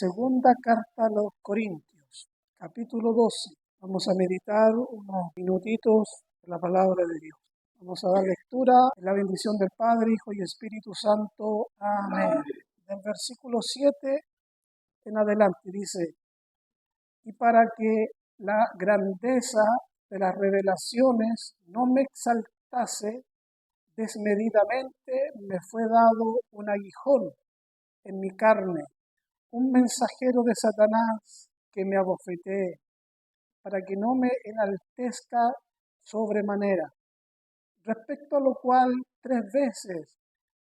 Segunda carta a los Corintios, capítulo 12. Vamos a meditar unos minutitos de la palabra de Dios. Vamos a dar lectura en la bendición del Padre, Hijo y Espíritu Santo. Amén. Del versículo 7 en adelante dice: y para que la grandeza de las revelaciones no me exaltase desmedidamente, me fue dado un aguijón en mi carne, un mensajero de Satanás que me abofetee, para que no me enaltezca sobremanera. Respecto a lo cual 3 veces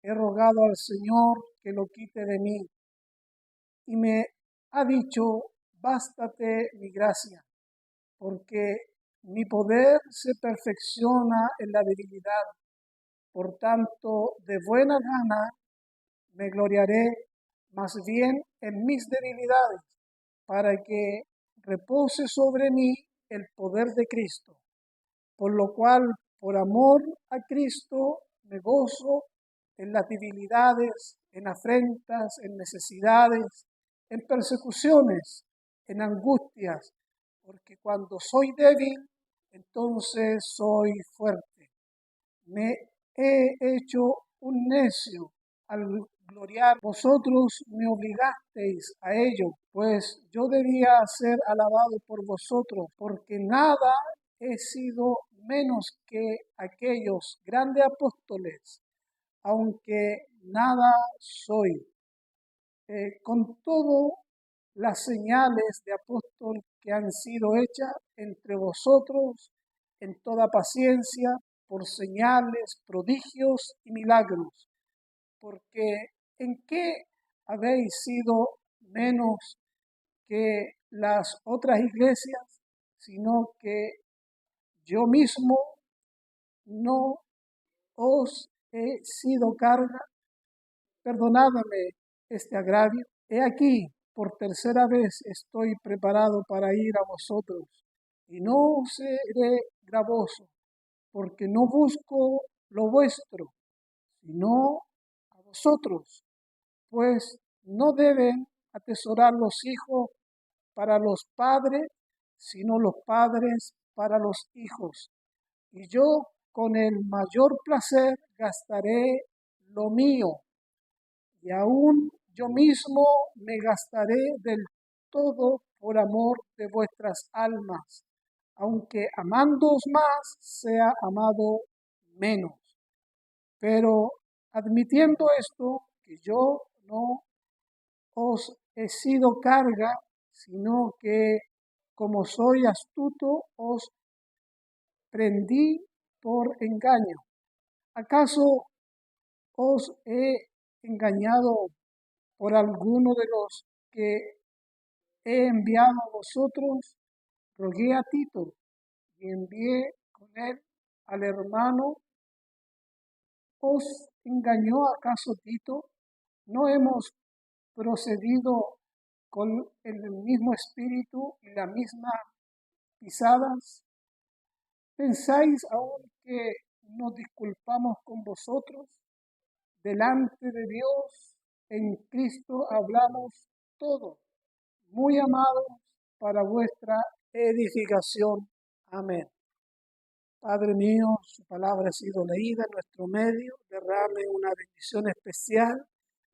he rogado al Señor que lo quite de mí, y me ha dicho: bástate mi gracia, porque mi poder se perfecciona en la debilidad. Por tanto, de buena gana me gloriaré más bien en mis debilidades, para que repose sobre mí el poder de Cristo. Por lo cual, por amor a Cristo, me gozo en las debilidades, en afrentas, en necesidades, en persecuciones, en angustias, porque cuando soy débil, entonces soy fuerte. Me he hecho un necio al gloriar. Vosotros me obligasteis a ello, pues yo debía ser alabado por vosotros, porque nada he sido menos que aquellos grandes apóstoles, aunque nada soy. Con todo, las señales de apóstol que han sido hechas entre vosotros en toda paciencia, por señales, prodigios y milagros, porque ¿en qué habéis sido menos que las otras iglesias? Sino que yo mismo no os he sido carga. Perdonadme este agravio. He aquí, por tercera vez estoy preparado para ir a vosotros, y no seré gravoso, porque no busco lo vuestro, sino a vosotros, pues no deben atesorar los hijos para los padres, sino los padres para los hijos. Y yo con el mayor placer gastaré lo mío, y aún yo mismo me gastaré del todo por amor de vuestras almas, aunque amándoos más sea amado menos. Pero admitiendo esto, que yo no os he sido carga, sino que como soy astuto, os prendí por engaño. ¿Acaso os he engañado por alguno de los que he enviado a vosotros? Rogué a Tito y envié con él al hermano. ¿Os engañó acaso Tito? ¿No hemos procedido con el mismo espíritu y las mismas pisadas? ¿Pensáis aún que nos disculpamos con vosotros? Delante de Dios, en Cristo hablamos todo, muy amados, para vuestra edificación. Amén. Padre mío, su palabra ha sido leída en nuestro medio. Derrame una bendición especial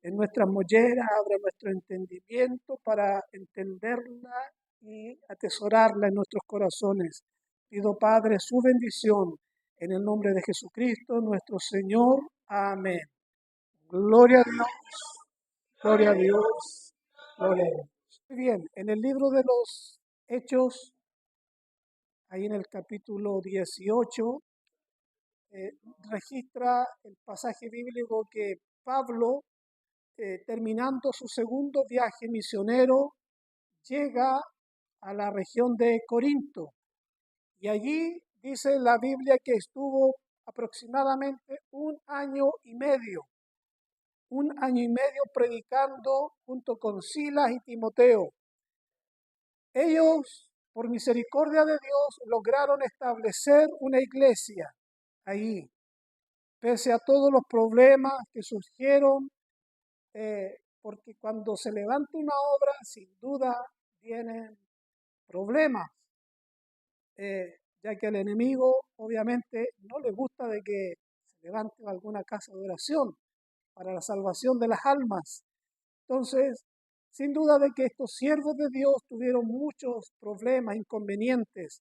en nuestras molleras, abra nuestro entendimiento para entenderla y atesorarla en nuestros corazones. Pido, Padre, su bendición en el nombre de Jesucristo, nuestro Señor. Amén. Gloria a Dios, gloria a Dios, gloria a Dios. Muy bien, en el libro de los Hechos, ahí en el capítulo 18, registra el pasaje bíblico que Pablo, terminando su segundo viaje misionero, llega a la región de Corinto. Y allí dice la Biblia que estuvo aproximadamente un año y medio predicando junto con Silas y Timoteo. Ellos, por misericordia de Dios, lograron establecer una iglesia ahí, pese a todos los problemas que surgieron porque cuando se levanta una obra, sin duda vienen problemas, ya que al enemigo obviamente no le gusta de que se levante alguna casa de oración para la salvación de las almas. Entonces, sin duda de que estos siervos de Dios tuvieron muchos problemas, inconvenientes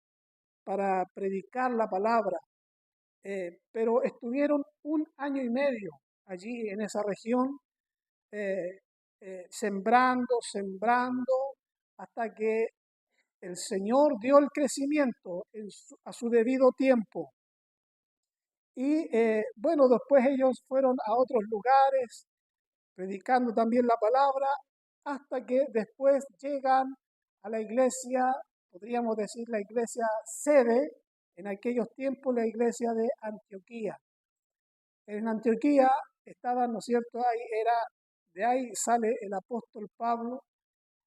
para predicar la palabra, pero estuvieron 1 año y medio allí en esa región, eh, sembrando, hasta que el Señor dio el crecimiento a su debido tiempo. Y bueno, después ellos fueron a otros lugares, predicando también la palabra, hasta que después llegan a la iglesia, podríamos decir la iglesia sede, en aquellos tiempos la iglesia de Antioquía. En Antioquía estaban, ¿no es cierto? De ahí sale el apóstol Pablo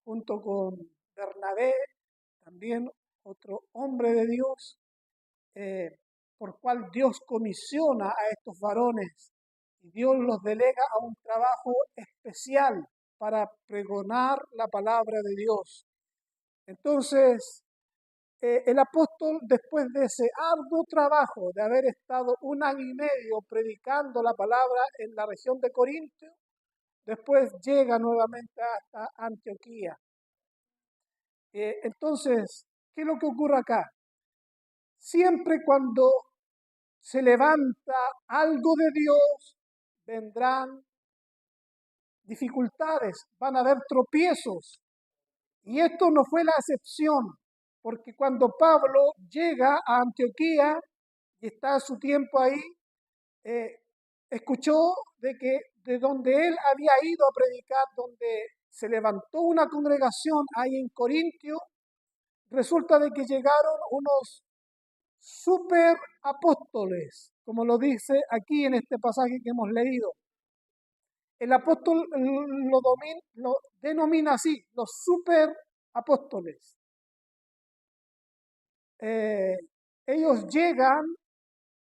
junto con Bernabé, también otro hombre de Dios, eh, por cual Dios comisiona a estos varones y Dios los delega a un trabajo especial para pregonar la palabra de Dios. Entonces, el apóstol, después de ese arduo trabajo de haber estado 1 año y medio predicando la palabra en la región de Corintio, después llega nuevamente hasta Antioquía. Entonces, ¿qué es lo que ocurre acá? Siempre cuando se levanta algo de Dios, vendrán dificultades, van a haber tropiezos. Y esto no fue la excepción, porque cuando Pablo llega a Antioquía y está su tiempo ahí, eh, escuchó de que de donde él había ido a predicar, donde se levantó una congregación ahí en Corintio, resulta de que llegaron unos super apóstoles, como lo dice aquí en este pasaje que hemos leído. El apóstol lo denomina así, los super apóstoles. Ellos llegan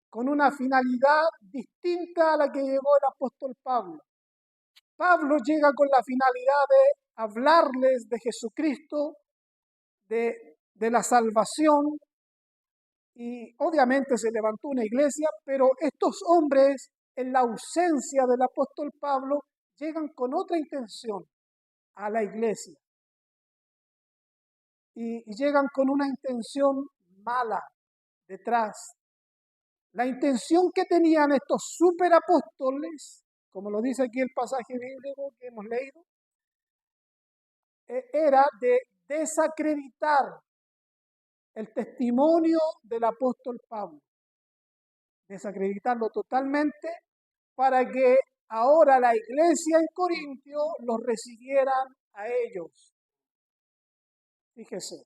con una finalidad distinta a la que llegó el apóstol Pablo. Pablo llega con la finalidad de hablarles de Jesucristo, de la salvación, y obviamente se levantó una iglesia, pero estos hombres, en la ausencia del apóstol Pablo, llegan con otra intención a la iglesia. Y llegan con una intención mala detrás. La intención que tenían estos superapóstoles, como lo dice aquí el pasaje bíblico que hemos leído, era de desacreditar el testimonio del apóstol Pablo, desacreditarlo totalmente para que ahora la iglesia en Corintio los recibieran a ellos. Fíjese.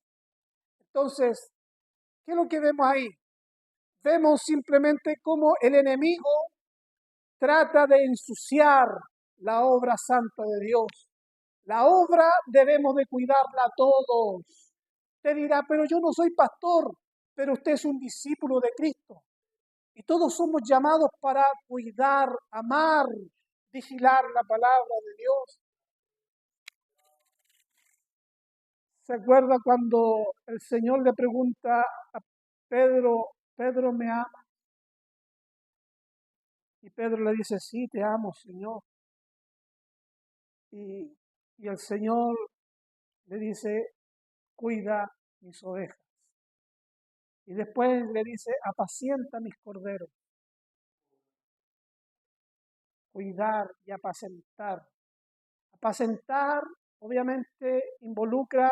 Entonces, ¿qué es lo que vemos ahí? Vemos simplemente cómo el enemigo trata de ensuciar la obra santa de Dios. La obra debemos de cuidarla todos. Usted dirá, pero yo no soy pastor, pero usted es un discípulo de Cristo. Y todos somos llamados para cuidar, amar, vigilar la palabra de Dios. ¿Se acuerda cuando el Señor le pregunta a Pedro, Pedro, ¿me ama? Y Pedro le dice, sí, te amo, Señor. Y el Señor le dice, cuida mis ovejas. Y después le dice, apacienta mis corderos. Cuidar y apacentar. Apacentar, obviamente, involucra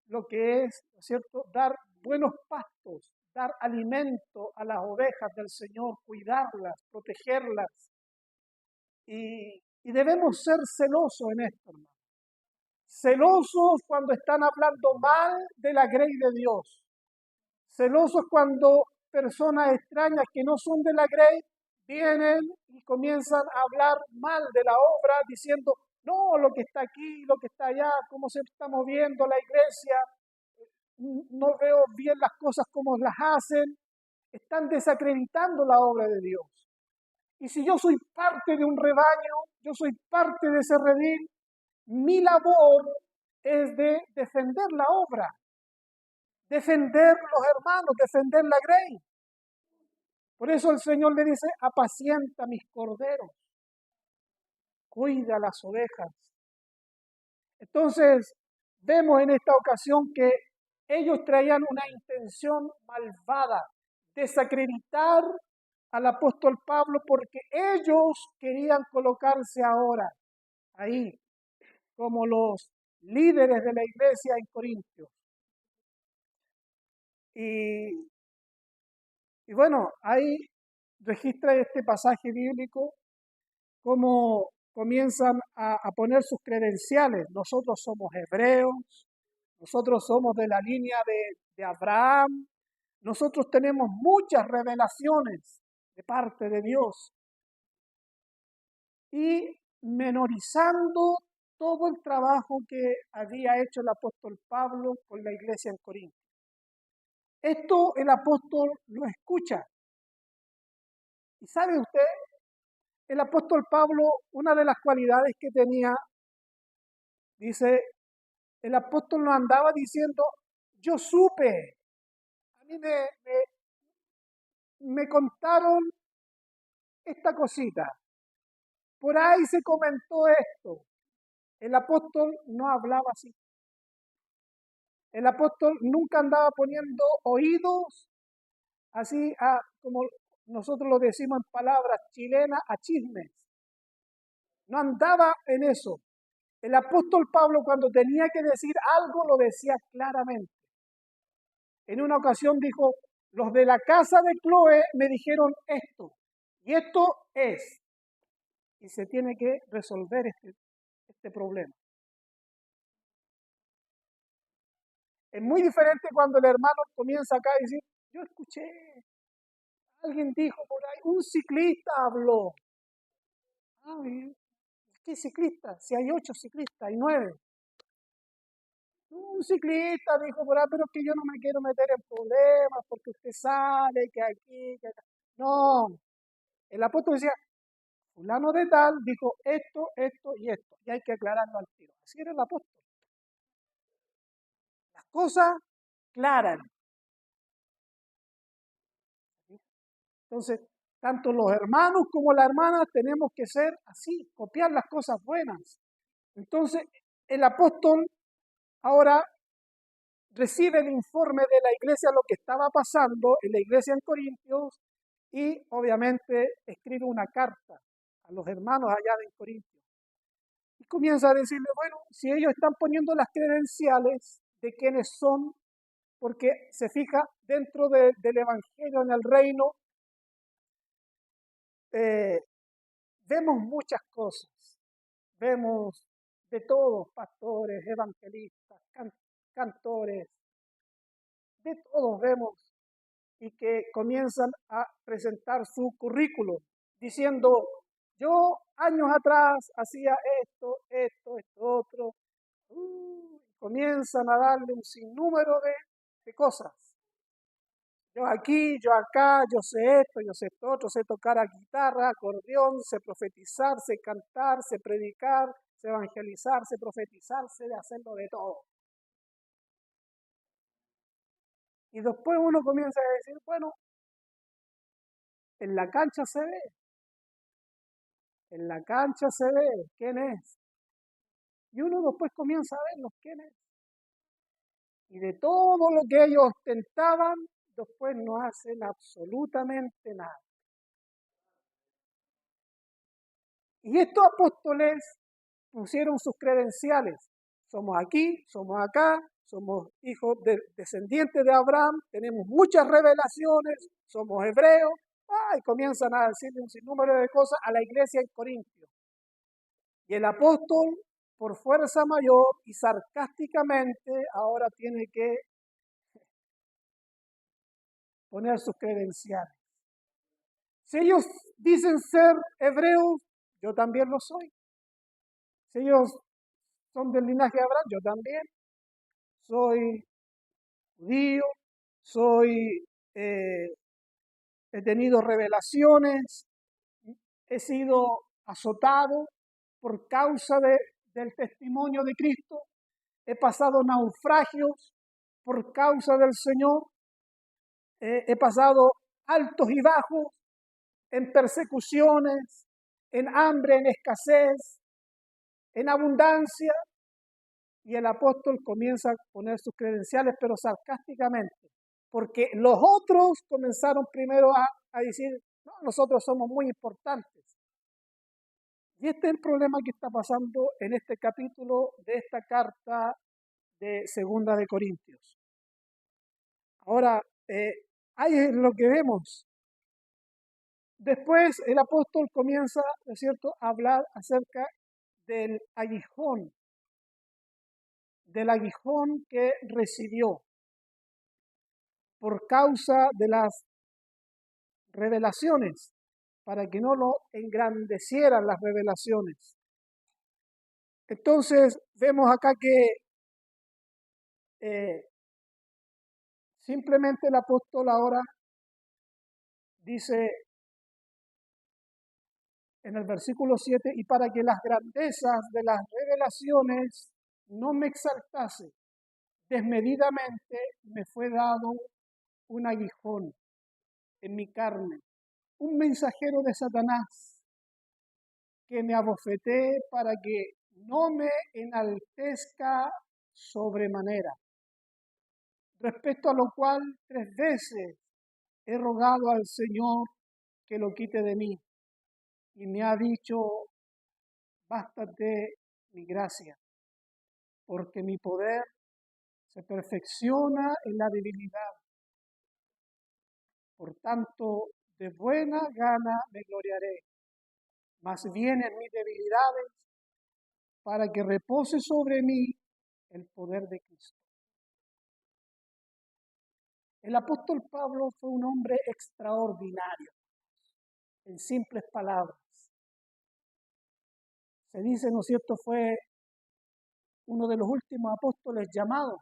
lo que es, ¿no es cierto?, dar buenos pastos, dar alimento a las ovejas del Señor, cuidarlas, protegerlas. Y debemos ser celosos en esto, hermano. Celosos cuando están hablando mal de la grey de Dios. Celosos cuando personas extrañas que no son de la grey vienen y comienzan a hablar mal de la obra diciendo, no, lo que está aquí, lo que está allá, cómo se está moviendo la iglesia, no veo bien las cosas como las hacen. Están desacreditando la obra de Dios. Y si yo soy parte de un rebaño, yo soy parte de ese redil, mi labor es de defender la obra, defender los hermanos, defender la grey. Por eso el Señor le dice, apacienta mis corderos, cuida las ovejas. Entonces, vemos en esta ocasión que ellos traían una intención malvada, desacreditar al apóstol Pablo porque ellos querían colocarse ahora ahí como los líderes de la iglesia en Corintios. Y, y bueno, ahí registra este pasaje bíblico cómo comienzan a poner sus credenciales. Nosotros somos hebreos, nosotros somos de la línea de Abraham, nosotros tenemos muchas revelaciones de parte de Dios y menorizando todo el trabajo que había hecho el apóstol Pablo con la iglesia en Corinto. Esto el apóstol lo escucha. Y sabe usted, el apóstol Pablo, una de las cualidades que tenía, dice, el apóstol no andaba diciendo, yo supe, a mí me contaron esta cosita, por ahí se comentó esto. El apóstol no hablaba así. El apóstol nunca andaba poniendo oídos así como nosotros lo decimos en palabras chilenas, a chismes. No andaba en eso. El apóstol Pablo cuando tenía que decir algo lo decía claramente. En una ocasión dijo, los de la casa de Chloe me dijeron esto, y esto es, y se tiene que resolver este problema. Es muy diferente cuando el hermano comienza acá a decir, yo escuché, alguien dijo por ahí, un ciclista habló. Ay, ¿qué ciclista? Si hay 8 ciclistas, hay 9. Un ciclista dijo por ahí, pero es que yo no me quiero meter en problemas porque usted sabe que aquí, que acá. No, el apóstol decía, fulano de tal dijo esto y esto, y hay que aclararlo al tiro. Así era el apóstol. Las cosas claras. Entonces, tanto los hermanos como las hermanas tenemos que ser así, copiar las cosas buenas. Entonces, el apóstol ahora recibe el informe de la iglesia, lo que estaba pasando en la iglesia en Corintios, y obviamente escribe una carta a los hermanos allá en Corintios. Y comienza a decirle, bueno, si ellos están poniendo las credenciales de quiénes son, porque se fija dentro del Evangelio en el reino, eh, vemos muchas cosas. Vemos de todos, pastores, evangelistas, cantores, de todos vemos y que comienzan a presentar su currículum diciendo, yo años atrás hacía esto, otro. Comienzan a darle un sinnúmero de cosas. Yo aquí, yo acá, yo sé esto, yo sé esto otro, sé tocar a guitarra, acordeón, sé profetizar, sé cantar, sé predicar, sé evangelizar, sé profetizar, sé de hacerlo de todo. Y después uno comienza a decir, bueno, en la cancha se ve, en la cancha se ve quién es. Y uno después comienza a verlos quién es. Y de todo lo que ellos tentaban, después no hacen absolutamente nada. Y estos apóstoles pusieron sus credenciales. Somos aquí, somos acá, somos hijos descendientes de Abraham, tenemos muchas revelaciones, somos hebreos. Y comienzan a decirle un sinnúmero de cosas a la iglesia en Corintio. Y el apóstol, por fuerza mayor y sarcásticamente, ahora tiene que poner sus credenciales. Si ellos dicen ser hebreos, yo también lo soy. Si ellos son del linaje de Abraham, yo también. Soy judío, he tenido revelaciones, he sido azotado por causa del testimonio de Cristo, he pasado naufragios por causa del Señor, he pasado altos y bajos en persecuciones, en hambre, en escasez, en abundancia. Y el apóstol comienza a poner sus credenciales, pero sarcásticamente, porque los otros comenzaron primero a decir, no, nosotros somos muy importantes. Y este es el problema que está pasando en este capítulo de esta carta de Segunda de Corintios. Ahora, ahí es lo que vemos. Después el apóstol comienza, ¿no es cierto?, a hablar acerca del aguijón que recibió por causa de las revelaciones, para que no lo engrandecieran las revelaciones. Entonces, vemos acá que simplemente el apóstol ahora dice en el versículo 7, y para que las grandezas de las revelaciones no me exaltase, desmedidamente me fue dado un aguijón en mi carne, un mensajero de Satanás que me abofeté para que no me enaltezca sobremanera. Respecto a lo cual 3 veces he rogado al Señor que lo quite de mí. Y me ha dicho, bástate mi gracia, porque mi poder se perfecciona en la debilidad. Por tanto, de buena gana me gloriaré, más bien en mis debilidades, para que repose sobre mí el poder de Cristo. El apóstol Pablo fue un hombre extraordinario, en simples palabras. Se dice, ¿no es cierto?, fue uno de los últimos apóstoles llamados,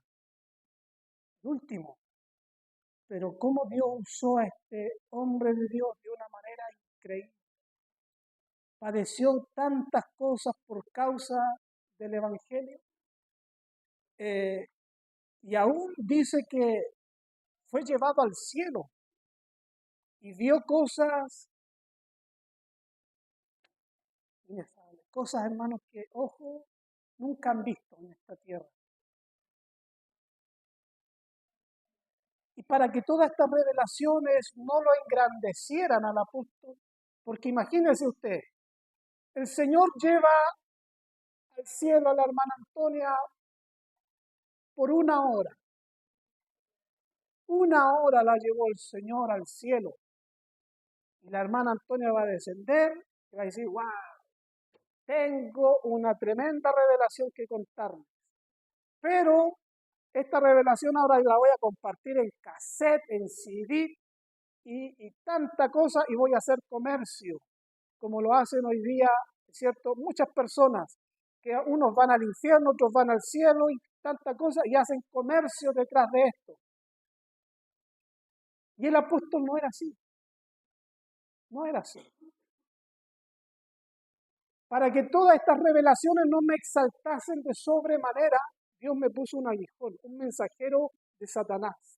el último. Pero cómo Dios usó a este hombre de Dios de una manera increíble. Padeció tantas cosas por causa del Evangelio. Y aún dice que fue llevado al cielo y vio cosas inefables, cosas, hermanos, que ojo nunca han visto en esta tierra. Y para que todas estas revelaciones no lo engrandecieran al apóstol, porque imagínense usted, el Señor lleva al cielo a la hermana Antonia por 1 hora. 1 hora la llevó el Señor al cielo. Y la hermana Antonia va a descender y va a decir, wow, tengo una tremenda revelación que contarles. Pero esta revelación ahora la voy a compartir en cassette, en CD y tanta cosa, y voy a hacer comercio, como lo hacen hoy día, ¿cierto?, muchas personas, que unos van al infierno, otros van al cielo y tanta cosa, y hacen comercio detrás de esto. Y el apóstol no era así. No era así. Para que todas estas revelaciones no me exaltasen de sobremanera, Dios me puso un aguijón, un mensajero de Satanás,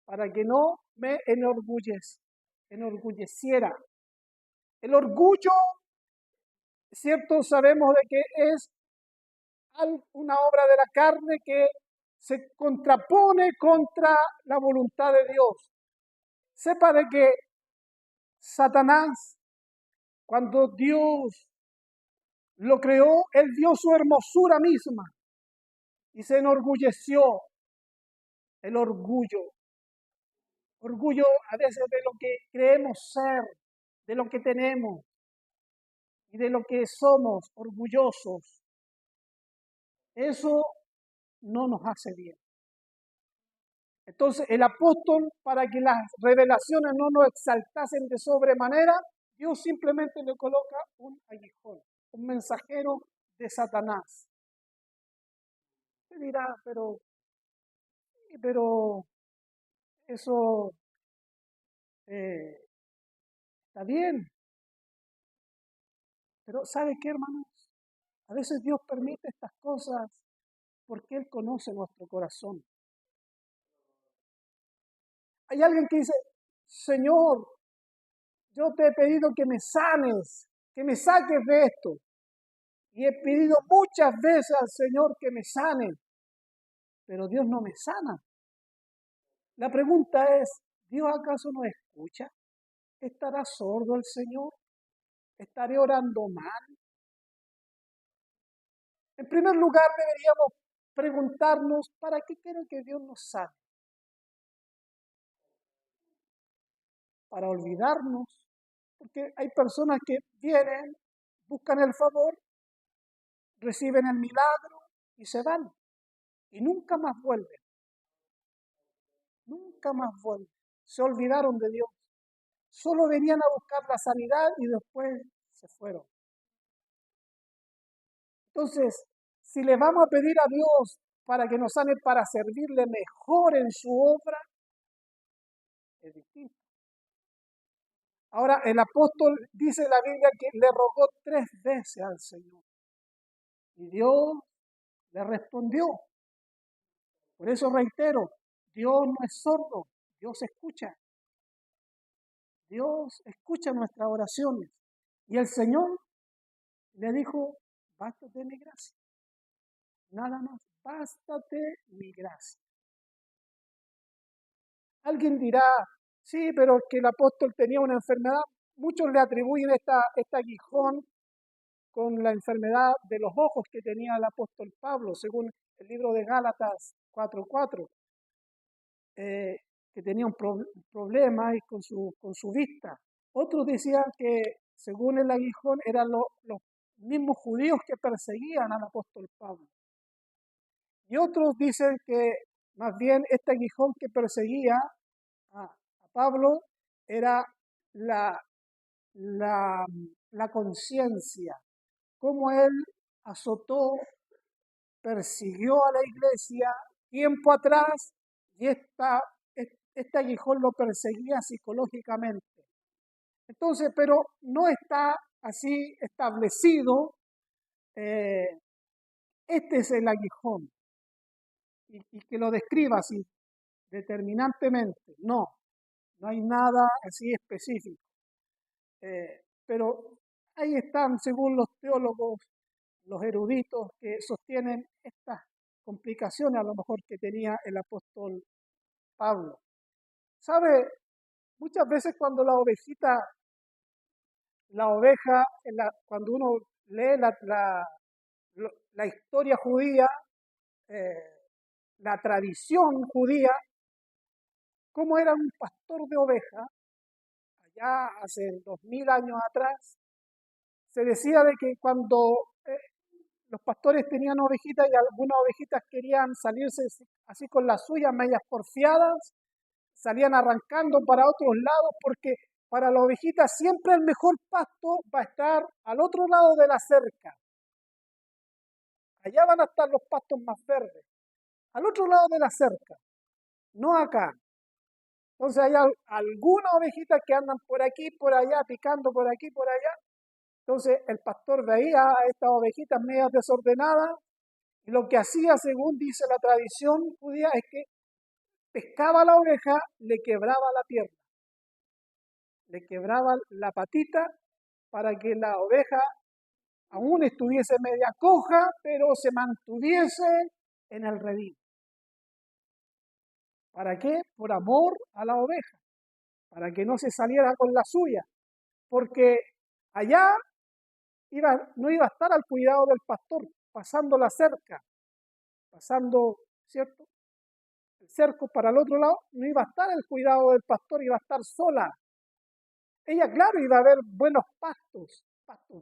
para que no me enorgulleciera. El orgullo, ¿cierto? Sabemos de que es una obra de la carne que se contrapone contra la voluntad de Dios. Sepa de que Satanás, cuando Dios lo creó, él vio su hermosura misma y se enorgulleció. El orgullo. Orgullo a veces de lo que creemos ser, de lo que tenemos y de lo que somos orgullosos. Eso no nos hace bien. Entonces, el apóstol, para que las revelaciones no nos exaltasen de sobremanera, Dios simplemente le coloca un aguijón, un mensajero de Satanás. Se dirá, pero eso está bien. Pero ¿sabe qué, hermanos? A veces Dios permite estas cosas porque Él conoce nuestro corazón. Hay alguien que dice, Señor, yo te he pedido que me sanes, que me saques de esto. Y he pedido muchas veces al Señor que me sane, pero Dios no me sana. La pregunta es, ¿Dios acaso no escucha? ¿Estará sordo el Señor? ¿Estaré orando mal? En primer lugar, deberíamos preguntarnos, ¿para qué quiero que Dios nos sane? Para olvidarnos, porque hay personas que vienen, buscan el favor, reciben el milagro y se van. Y nunca más vuelven, nunca más vuelven. Se olvidaron de Dios. Solo venían a buscar la sanidad y después se fueron. Entonces, si le vamos a pedir a Dios para que nos sane, para servirle mejor en su obra, es distinto. Ahora, el apóstol dice en la Biblia que le rogó 3 veces al Señor. Y Dios le respondió. Por eso reitero, Dios no es sordo, Dios escucha. Dios escucha nuestras oraciones. Y el Señor le dijo, bástate mi gracia. Nada más, bástate mi gracia. Alguien dirá, sí, pero es que el apóstol tenía una enfermedad. Muchos le atribuyen este aguijón con la enfermedad de los ojos que tenía el apóstol Pablo, según el libro de Gálatas 4:4, que tenía un problema con su vista. Otros decían que, según el aguijón, eran los mismos judíos que perseguían al apóstol Pablo. Y otros dicen que más bien este aguijón que perseguía a Pablo era la, la, la conciencia, cómo él azotó, persiguió a la iglesia tiempo atrás y este aguijón lo perseguía psicológicamente. Entonces, pero no está así establecido, este es el aguijón, y que lo describa así determinantemente. No hay nada así específico. Pero ahí están, según los teólogos, los eruditos que sostienen estas complicaciones a lo mejor que tenía el apóstol Pablo. ¿Sabe? Muchas veces cuando la oveja, cuando uno lee la historia judía, eh, la tradición judía, cómo era un pastor de ovejas, allá hace 2000 años atrás, se decía de que cuando los pastores tenían ovejitas y algunas ovejitas querían salirse así con las suyas medias porfiadas, salían arrancando para otros lados porque para la ovejita siempre el mejor pasto va a estar al otro lado de la cerca. Allá van a estar los pastos más verdes, al otro lado de la cerca, no acá. Entonces hay algunas ovejitas que andan por aquí, por allá, picando por aquí, por allá. Entonces el pastor veía a estas ovejitas medias desordenadas y lo que hacía, según dice la tradición judía, es que pescaba a la oveja, le quebraba la pierna, le quebraba la patita para que la oveja aún estuviese media coja, pero se mantuviese en el redil. ¿Para qué? Por amor a la oveja, para que no se saliera con la suya, porque allá no iba a estar al cuidado del pastor, pasando la cerca, pasando, ¿cierto? El cerco para el otro lado, no iba a estar al cuidado del pastor, iba a estar sola. Ella, claro, iba a ver buenos pastos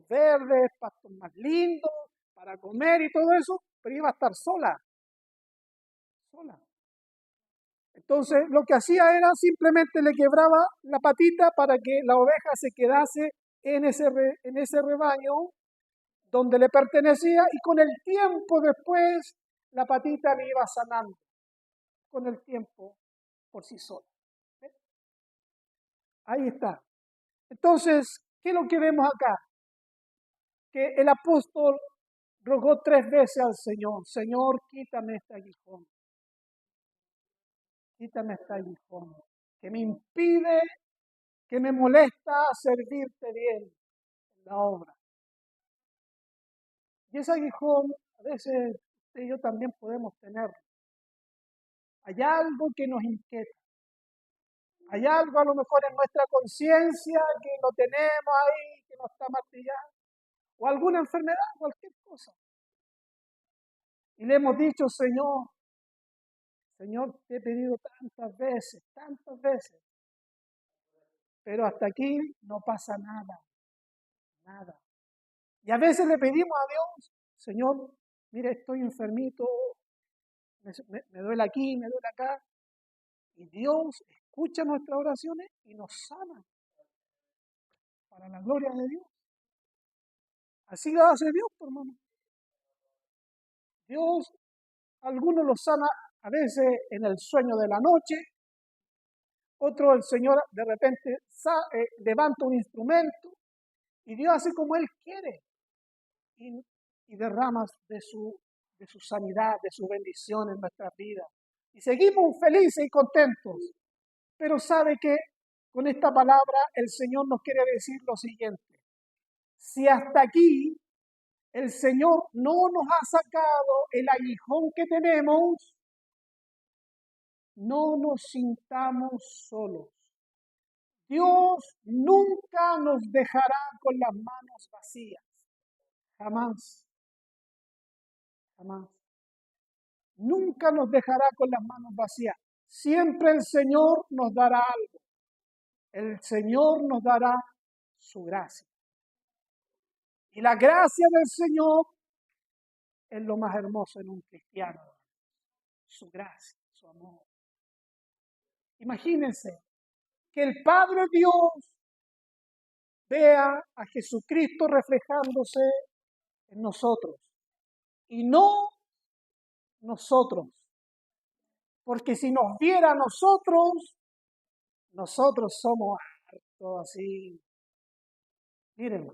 verdes, pastos más lindos, para comer y todo eso, pero iba a estar sola. Entonces, lo que hacía era simplemente le quebraba la patita para que la oveja se quedase en ese rebaño donde le pertenecía y con el tiempo después la patita le iba sanando, con el tiempo por sí sola. ¿Ven? Ahí está. Entonces, ¿qué es lo que vemos acá? que el apóstol rogó 3 veces al Señor: Señor, quítame este aguijón, que me impide, que me molesta servirte bien en la obra. Y ese aguijón, a veces usted y yo también podemos tener. Hay algo que nos inquieta. Hay algo a lo mejor en nuestra conciencia que lo tenemos ahí, que nos está martillando. O alguna enfermedad, cualquier cosa. Y le hemos dicho: Señor, te he pedido tantas veces, pero hasta aquí no pasa nada, nada. Y a veces le pedimos a Dios: Señor, mire, estoy enfermito, me duele aquí, me duele acá. Y Dios escucha nuestras oraciones y nos sana para la gloria de Dios. Así lo hace Dios, por hermano. Dios, algunos los sana a veces en el sueño de la noche, otro el Señor de repente levanta un instrumento y Dios hace como Él quiere y derrama de su sanidad, de su bendición en nuestras vidas. Y seguimos felices y contentos. Pero sabe que con esta palabra el Señor nos quiere decir lo siguiente: si hasta aquí el Señor no nos ha sacado el aguijón que tenemos, no nos sintamos solos. Dios nunca nos dejará con las manos vacías. Jamás. Jamás. Nunca nos dejará con las manos vacías. Siempre el Señor nos dará algo. El Señor nos dará su gracia. Y la gracia del Señor es lo más hermoso en un cristiano. Su gracia, su amor. Imagínense que el Padre Dios vea a Jesucristo reflejándose en nosotros y no nosotros. Porque si nos viera a nosotros somos hartos así. Miren,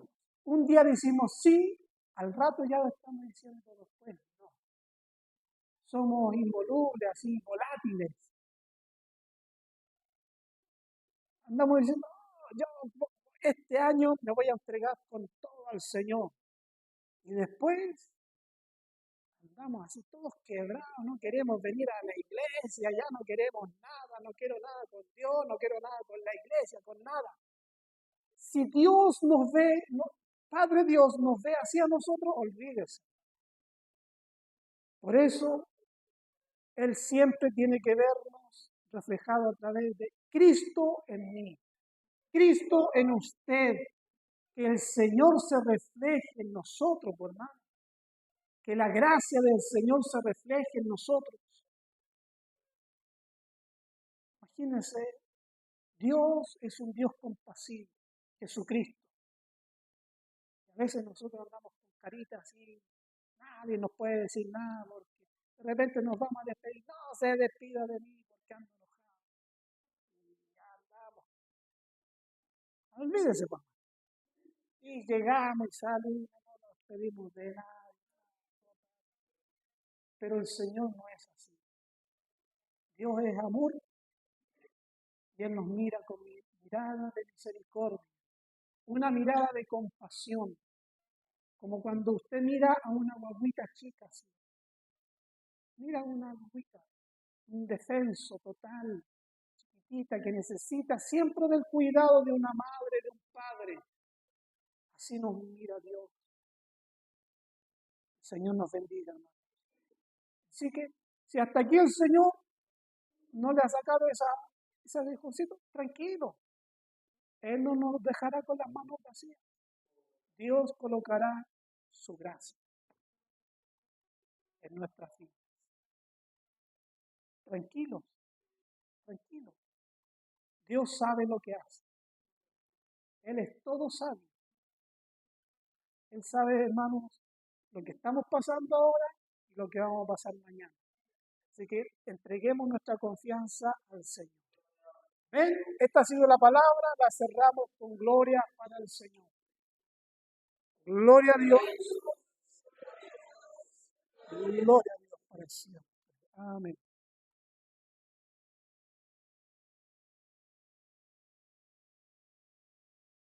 un día decimos sí, al rato ya lo estamos diciendo después. No. Somos involubles, así, volátiles. Andamos diciendo: "Oh, yo este año me voy a entregar con todo al Señor". Y después andamos así todos quebrados, no queremos venir a la iglesia, ya no queremos nada, no quiero nada con Dios, no quiero nada con la iglesia, con nada. Si Dios nos ve, Padre Dios nos ve así a nosotros, olvídese. Por eso, Él siempre tiene que vernos reflejado a través de Cristo en mí, Cristo en usted, que el Señor se refleje en nosotros, por hermano, que la gracia del Señor se refleje en nosotros. Imagínense, Dios es un Dios compasivo, Jesucristo. A veces nosotros andamos con caritas así, nadie nos puede decir nada, porque de repente nos vamos a despedir: no se despida de mí porque ando enojado. Y ya andamos. Olvídese, papá. Y llegamos y salimos, no nos despedimos de nada. Pero el Señor no es así. Dios es amor y Él nos mira con mirada de misericordia, una mirada de compasión, como cuando usted mira a una guaguita chica así. Mira a una guaguita, indefenso, total, chiquitita, que necesita siempre del cuidado de una madre, de un padre. Así nos mira Dios. El Señor nos bendiga, hermano. Así que, si hasta aquí el Señor no le ha sacado ese aguijoncito, tranquilo. Él no nos dejará con las manos vacías. Dios colocará su gracia en nuestras vidas. Tranquilos, tranquilos. Dios sabe lo que hace. Él es todo sabio. Él sabe, hermanos, lo que estamos pasando ahora y lo que vamos a pasar mañana. Así que entreguemos nuestra confianza al Señor. ¿Ven? Esta ha sido la palabra, la cerramos con gloria para el Señor. Gloria a Dios. Gloria a Dios para siempre. Amén.